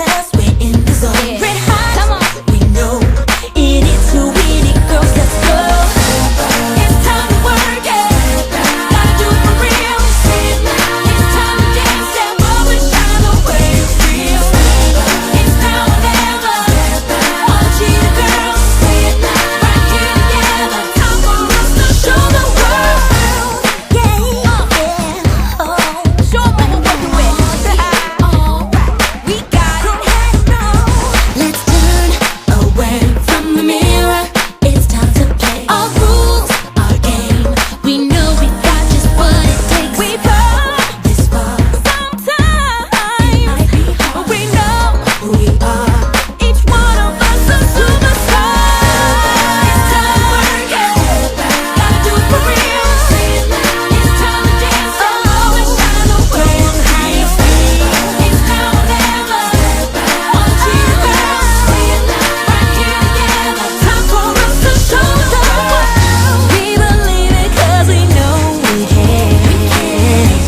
Cheetahs, we're in the zone. Yeah. Red hot, Come on. we know it is who we need, girls, let's go. It's time to work it, gotta do it for real. It's time to dance, step up and shine the way you feel. It's now or never, all the Cheetah Girls, right here together. Time for us to show the world. Yeah, yeah, oh, show 'em what we're working with. Alright, we got it. Go ahead and roll. Let's turn away from the mirror. It's time to play our rules, our game. We know we got just what it takes. We've come this far. Sometimes it might be hard, but we know who we are. Each one of us a superstar. It's time to work it, gotta do it for real. It's time to dance, oh, and shine the way you feel. It's now or never, all the Cheetah Girls, right here together. Time for us to show the world. We believe it 'cause we know we can.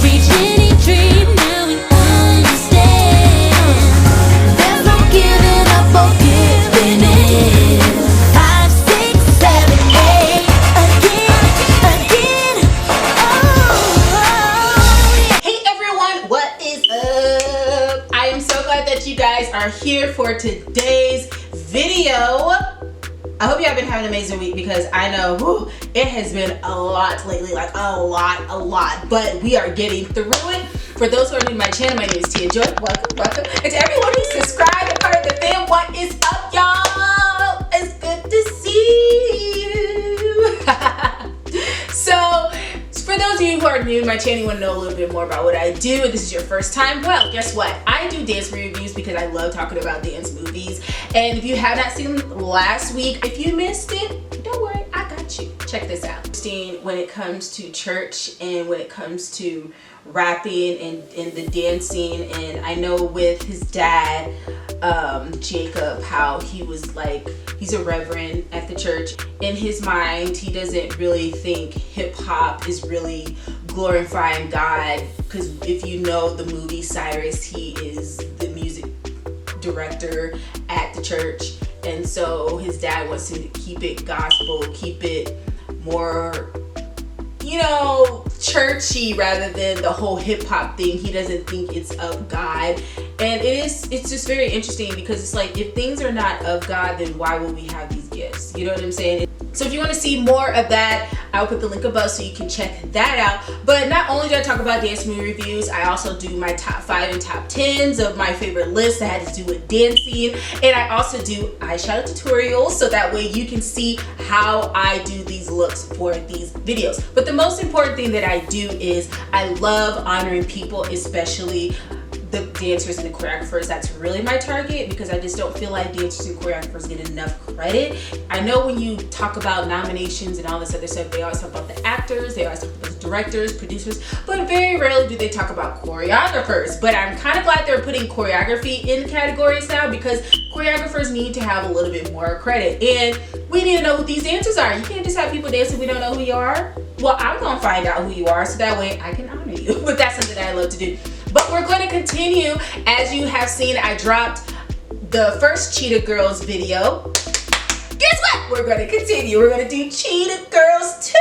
Reach any dream, now we understand. There's no giving up or giving in. 5, 6, 7, 8, again, oh. Hey everyone, what is up? I am so glad that you guys are here for today's video. I hope you have been having an amazing week because I know it has been a lot lately, like a lot, but we are getting through it. For those who are new to my channel, my name is Tia Joy. Welcome. And to everyone who's subscribed and part of the fam, what is up, y'all? It's good to see you. So, for those of you who are new to my channel, you want to know a little bit more about what I do, and this is your first time, well, guess what? I do dance reviews because I love talking about dance movies. And if you have not seen them last week, if you missed it, don't worry, I got you. Check this out. When it comes to church and when it comes to rapping and the dancing, and I know with his dad, Jacob, how he was like, he's a reverend at the church. In his mind, he doesn't really think hip hop is really glorifying God, because if you know the movie Cyrus, he is the music director at the church, and so his dad wants to keep it gospel, keep it more, you know, churchy rather than the whole hip hop thing. He doesn't think it's of God. And it's just very interesting because it's like, if things are not of God, then why would we have these gifts? You know what I'm saying? So if you want to see more of that, I'll put the link above so you can check that out. But not only do I talk about dance movie reviews, I also do my top 5 and top 10s of my favorite lists that had to do with dancing. And I also do eyeshadow tutorials, so that way you can see how I do these looks for these videos. But the most important thing that I do is I love honoring people, especially the dancers and the choreographers. That's really my target, because I just don't feel like dancers and choreographers get enough credit. I know when you talk about nominations and all this other stuff, they always talk about the actors, they always talk about the directors, producers, but very rarely do they talk about choreographers. But I'm kind of glad they're putting choreography in categories now, because choreographers need to have a little bit more credit, and we need to know who these dancers are. You can't just have people dancing, we don't know who you are. Well, I'm gonna find out who you are so that way I can honor you. But that's something that I love to do. But we're going to continue. As you have seen, I dropped the first Cheetah Girls video. Guess what? We're going to continue. We're going to do Cheetah Girls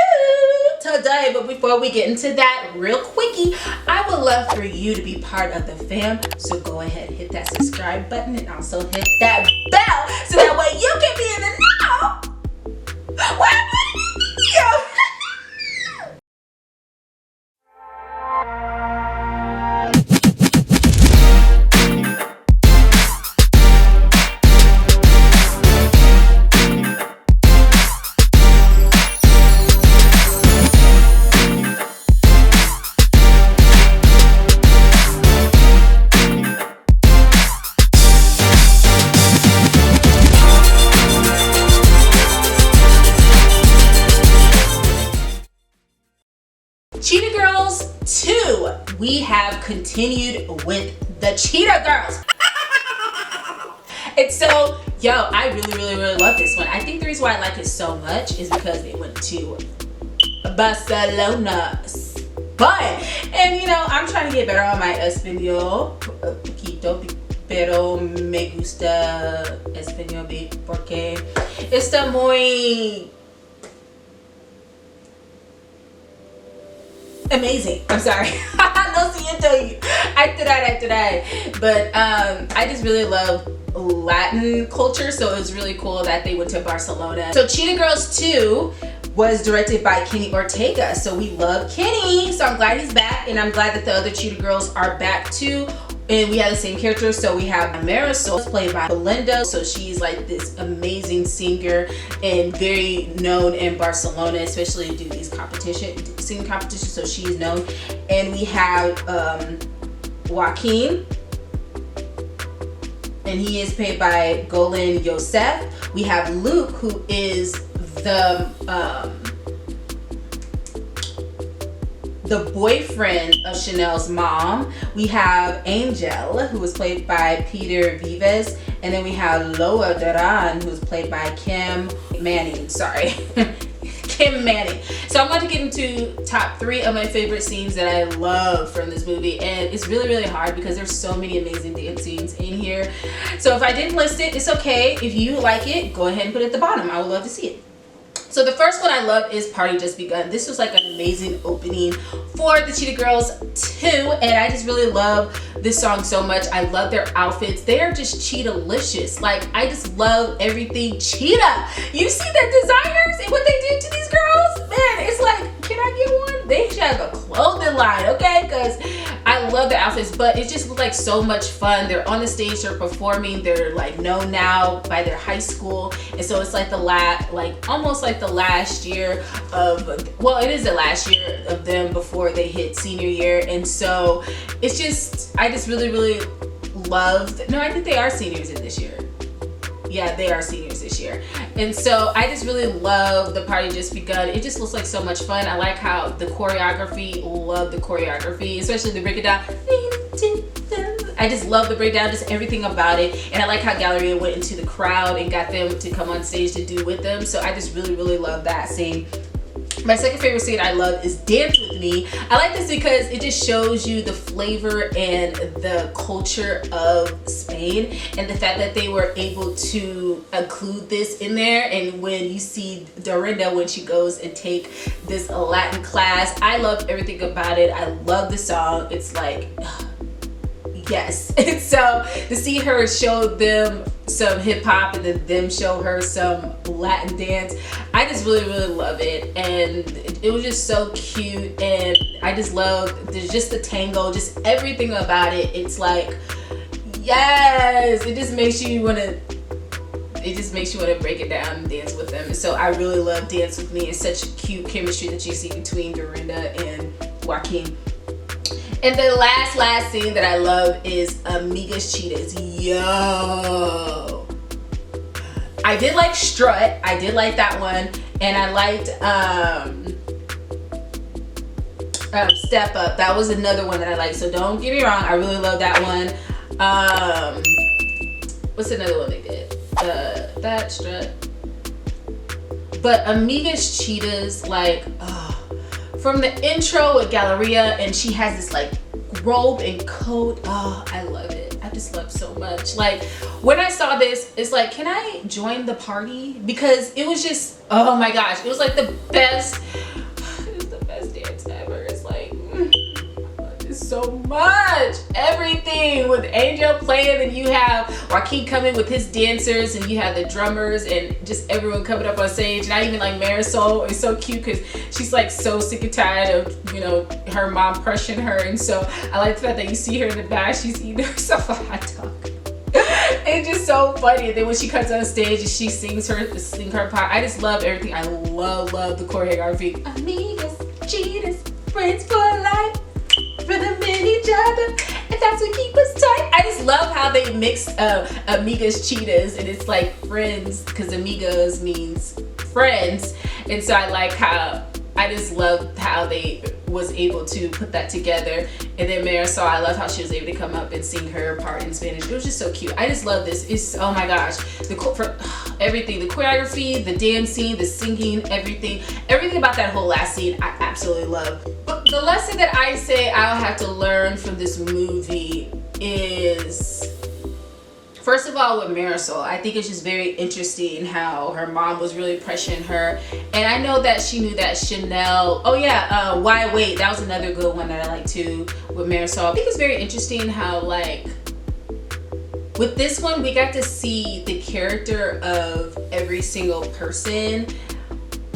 2 today. But before we get into that, real quickie, I would love for you to be part of the fam. So go ahead, hit that subscribe button and also hit that bell so that way you can be in the know when I put a new video. Cheetah Girls 2. We have continued with the Cheetah Girls. And so, yo, I really love this one. I think the reason why I like it so much is because they went to Barcelona. But, and you know, I'm trying to get better on my Espanol. Poquito, pero me gusta español porque está muy amazing. I'm sorry. No siento. I tried. But I just really love Latin culture, so it was really cool that they went to Barcelona. So Cheetah Girls 2 was directed by Kenny Ortega, so we love Kenny. So I'm glad he's back, and I'm glad that the other Cheetah Girls are back too. And we have the same characters, so we have Marisol, played by Belinda. So she's like this amazing singer and very known in Barcelona, especially due to these singing competitions. So she's known. And we have Joaquin, and he is played by Golan Yosef. We have Luke, who is the boyfriend of Chanel's mom. We have Angel, who was played by Peter Vives, and then we have Lola Duran, who was played by Kim Manning. Sorry. Kim Manning. So I'm going to get into top 3 of my favorite scenes that I love from this movie, and it's really hard because there's so many amazing dance scenes in here. So if I didn't list it, it's okay. If you like it, go ahead and put it at the bottom. I would love to see it. So the first one I love is Party Just Begun. This was like an amazing opening for the Cheetah Girls 2, and I just really love this song so much. I love their outfits. They are just cheetah-licious. Like, I just love everything cheetah. You see the designers and what they did to these girls? Man, it's like, can I get one? They should have a clothing line, okay? Because I love the outfits, but it just looked like so much fun. They're on the stage, they're performing, they're like known now by their high school, and so it's like almost like the last year of, well, it is the last year of them before they hit senior year. And so it's just, I just really loved, no, I think they are seniors in this year. Yeah, they are seniors this year. And so I just really love the Party Just Begun. It just looks like so much fun. I like how the choreography, love the choreography, especially the break it down. I just love the breakdown, just everything about it. And I like how Galleria went into the crowd and got them to come on stage to do with them. So I just really love that scene. My second favorite scene I love is Dance With Me. I like this because it just shows you the flavor and the culture of Spain, and the fact that they were able to include this in there. And when you see Dorinda, when she goes and take this Latin class, I love everything about it. I love the song. It's like, yes. And so to see her show them some hip hop and then them show her some Latin dance, I just really love it. And it was just so cute, and I just love just the tango, just everything about it. It's like, yes, it just makes you want to break it down and dance with them. And so I really love Dance With Me. It's such cute chemistry that you see between Dorinda and Joaquin. And the last scene that I love is Amigas Cheetahs. Yo, I did like Strut. I did like that one, and I liked Step Up. That was another one that I liked. So don't get me wrong, I really love that one. What's another one they did? That Strut. But Amigas Cheetahs, like, from the intro with Galleria, and she has this like robe and coat. Oh, I love it. I just love so much. Like, when I saw this, it's like, can I join the party? Because it was just, oh my gosh, it was like the best. It was the best dance ever. It's like, I love this so much. Everything with Angel playing, and you have Joaquin coming with his dancers, and you have the drummers, and just everyone coming up on stage. And I even like Marisol. It's so cute because she's like so sick and tired of, you know, her mom pressuring her. And so I like the fact that you see her in the back, she's eating herself a hot dog. It's just so funny. And then when she comes on stage and she sings her part, I just love everything. I love the choreography. Amigas, cheetahs, friends for life, rhythm in each other, and that's what keep us tight. I just love how they mixed Amigas Cheetahs, and it's like friends, because Amigas means friends. And so I just love how they was able to put that together. And then Marisol, I love how she was able to come up and sing her part in Spanish. It was just so cute. I just love this. It's, oh my gosh, everything, the choreography, the dancing, the singing, everything about that whole last scene I absolutely love. But the lesson that I say I'll have to learn from this movie is First of all, with Marisol, I think it's just very interesting how her mom was really pressuring her. And I know that she knew that Chanel, oh yeah, Why Wait, that was another good one that I like too with Marisol. I think it's very interesting how, like, with this one, we got to see the character of every single person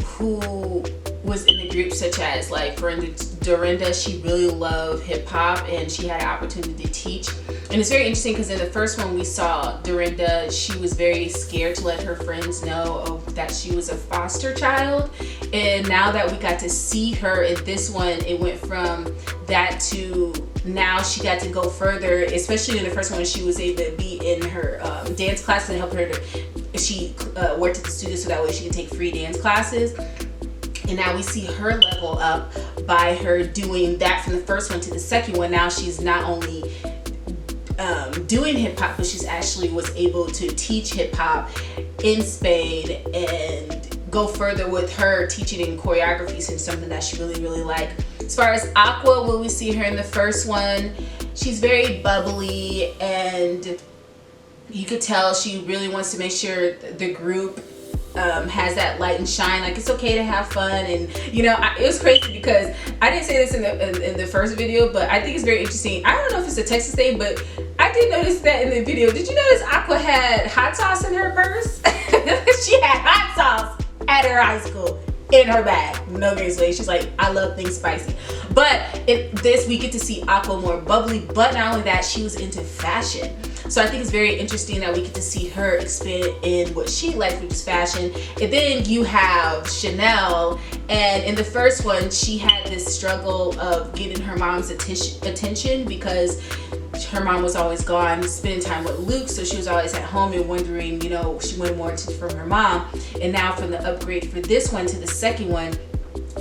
who was in the group, such as, like, for instance, Dorinda, she really loved hip hop and she had an opportunity to teach. And it's very interesting because in the first one we saw Dorinda, she was very scared to let her friends know that she was a foster child. And now that we got to see her in this one, it went from that to now she got to go further, especially in the first one, she was able to be in her dance class and help her to, she worked at the studio so that way she could take free dance classes. And now we see her level up by her doing that from the first one to the second one. Now she's not only doing hip hop, but she's actually was able to teach hip hop in Spain and go further with her teaching in choreography, since something that she really liked. As far as Aqua, when we see her in the first one, she's very bubbly and you could tell she really wants to make sure the group has that light and shine. Like, it's okay to have fun. And you know, it was crazy because I didn't say this in the first video, but I think it's very interesting. I don't know if it's a Texas thing, but I did notice that in the video. Did you notice Aqua had hot sauce in her purse? She had hot sauce at her high school in her bag. No games way. She's like, I love things spicy. But in this, we get to see Aqua more bubbly, but not only that, she was into fashion. So I think it's very interesting that we get to see her expand in what she likes, which is fashion. And then you have Chanel, and in the first one, she had this struggle of getting her mom's attention because her mom was always gone spending time with Luke, so she was always at home and wondering, you know, she wanted more attention from her mom. And now from the upgrade for this one to the second one,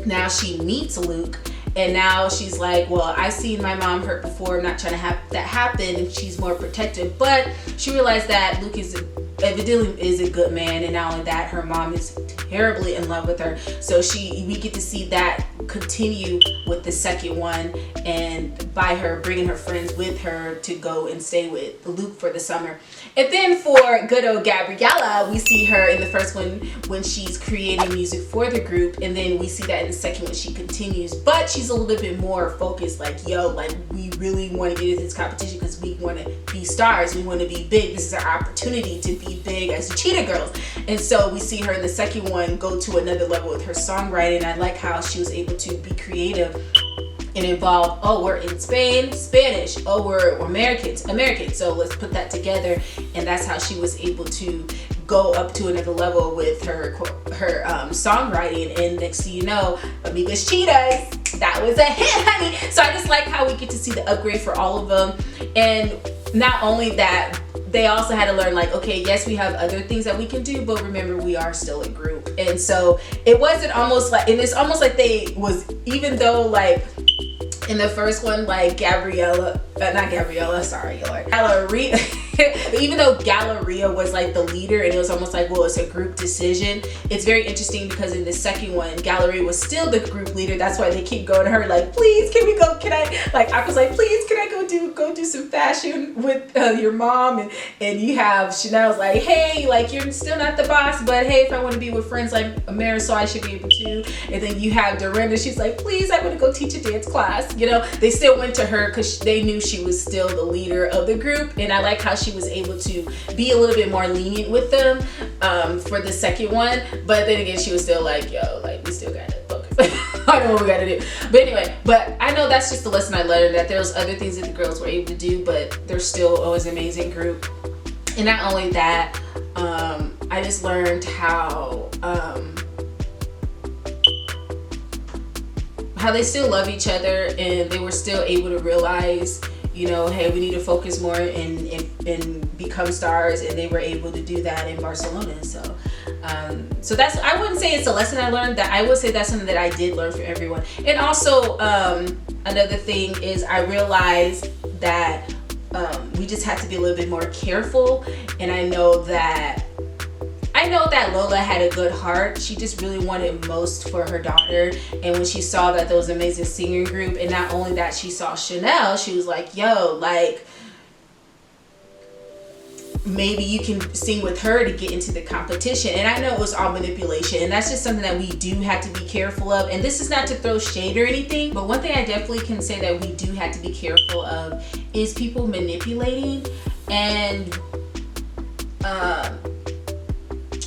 now she meets Luke. And now she's like, well, I've seen my mom hurt before. I'm not trying to have that happen. And she's more protective. But she realized that Luke is evidently is a good man. And not only that, her mom is terribly in love with her. So we get to see that continue with the second one, and by her bringing her friends with her to go and stay with Luke for the summer. And then for good old Gabriella, we see her in the first one when she's creating music for the group, and then we see that in the second one she continues, but she's a little bit more focused, like, yo, like, we really want to get into this competition because we want to be stars, we want to be big, this is our opportunity to be big as the Cheetah Girls. And so we see her in the second one go to another level with her songwriting. I like how she was able to be creative and involve, oh, we're in Spain, Spanish, oh, we're American, so let's put that together. And that's how she was able to go up to another level with her songwriting. And next thing you know, Amigas Cheetahs, that was a hit, honey. So I just like how we get to see the upgrade for all of them. And not only that, they also had to learn, like, okay, yes, we have other things that we can do, but remember, we are still a group. And so it wasn't almost like, and it's almost like they was, even though, like, in the first one, like, Galleria, even though Galleria was like the leader and it was almost like, well, it's a group decision, it's very interesting because in the second one, Galleria was still the group leader. That's why they keep going to her, like, please, can we go, I was like, please, can I go do some fashion with your mom? And you have Chanel's like, hey, like, you're still not the boss, but hey, if I want to be with friends like Marisol, I should be able to. And then you have Dorinda, she's like, please, I want to go teach a dance class. You know, they still went to her because they knew she was still the leader of the group. And I like how she was able to be a little bit more lenient with them for the second one. But then again, she was still like, yo, like, we still gotta focus. I know what we gotta do. But anyway, but I know that's just the lesson I learned, that there's other things that the girls were able to do, but they're still always an amazing group. And not only that, I just learned how they still love each other, and they were still able to realize, you know, hey, we need to focus more and become stars, and they were able to do that in Barcelona. So that's, I wouldn't say it's a lesson I learned, that I would say that's something that I did learn from everyone. And also another thing is I realized that we just have to be a little bit more careful. And I know that Lola had a good heart. She just really wanted most for her daughter. And when she saw that there was an amazing singing group, and not only that, she saw Chanel, she was like, yo, like, maybe you can sing with her to get into the competition. And I know it was all manipulation, and that's just something that we do have to be careful of. And this is not to throw shade or anything, but one thing I definitely can say that we do have to be careful of is people manipulating. And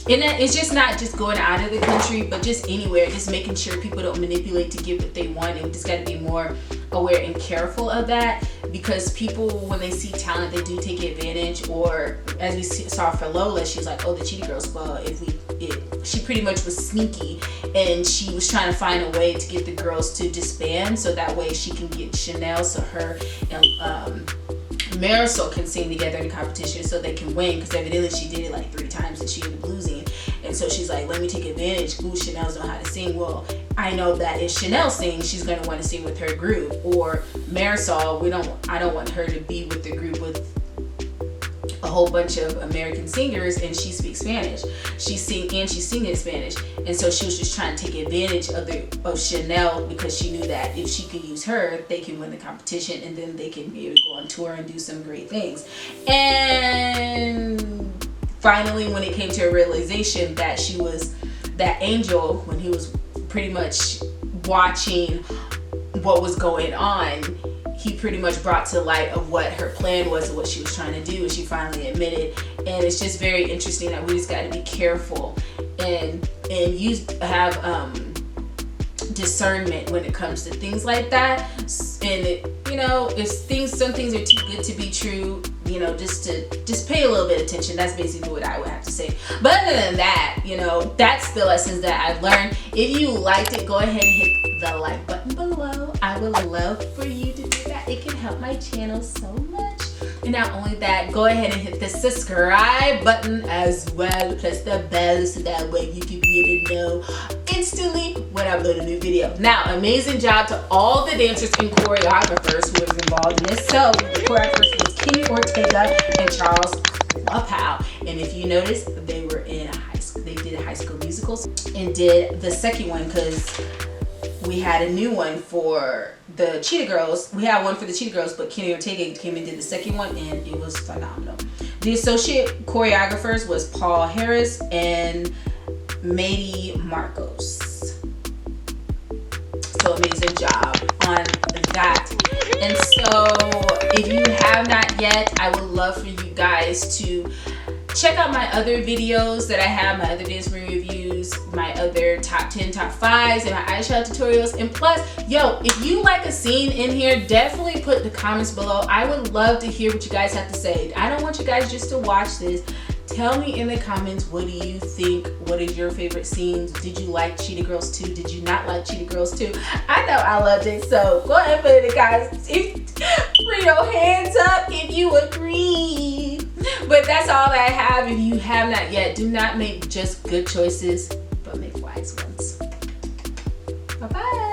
it's just not just going out of the country, but just anywhere, just making sure people don't manipulate to get what they want. And we just got to be more aware and careful of that, because people, when they see talent, they do take advantage. Or as we saw for Lola, she's like, oh, the Cheetah Girls, well, she pretty much was sneaky, and she was trying to find a way to get the girls to disband so that way she can get Chanel, so her and Marisol can sing together in the competition so they can win, because evidently she did it like 3 times and she ended up losing. And so she's like, let me take advantage. Ooh, Chanel's know how to sing. Well, I know that if Chanel sings, she's gonna want to sing with her group. Or Marisol, I don't want her to be with the group with a whole bunch of American singers, and she speaks Spanish. She's singing in Spanish, and so she was just trying to take advantage of Chanel, because she knew that if she could use her, they can win the competition, and then they can be able to go on tour and do some great things. And finally, when it came to a realization that she was that angel, when he was pretty much watching what was going on, he pretty much brought to light of what her plan was and what she was trying to do, and she finally admitted. And it's just very interesting that we just got to be careful and have discernment when it comes to things like that. And if some things are too good to be true, just pay a little bit of attention. That's basically what I would have to say. But other than that, that's the lessons that I've learned. If you liked it, go ahead and hit the like button below. I would love for you to do that. It can help my channel so much. And not only that, go ahead and hit the subscribe button as well. Press the bell so that way you can be able to know instantly when I upload a new video. Now, amazing job to all the dancers and choreographers who was involved in this. So the choreographers was Kenny Ortega and Charles Wapow. And if you notice, they were in high school. They did High School Musicals and did the second one, because we had a new one for the Cheetah Girls. We had one for the Cheetah Girls, but Kenny Ortega came and did the second one, and it was phenomenal. The associate choreographers was Paul Harris and Mady Marcos. So amazing job on that. And so if you have not yet, I would love for you guys to check out my other videos that I have, my other dance movie reviews, my other top 10, top 5s, and my eyeshadow tutorials. And plus, if you like a scene in here, definitely put the comments below. I would love to hear what you guys have to say. I don't want you guys just to watch this. Tell me in the comments, what do you think? What is your favorite scenes? Did you like Cheetah Girls 2? Did you not like Cheetah Girls 2? I know I loved it, so go ahead and put it in the comments. Put your hands up if you agree. But that's all I have. If you have not yet, do not make just good choices, but make wise ones. Bye-bye.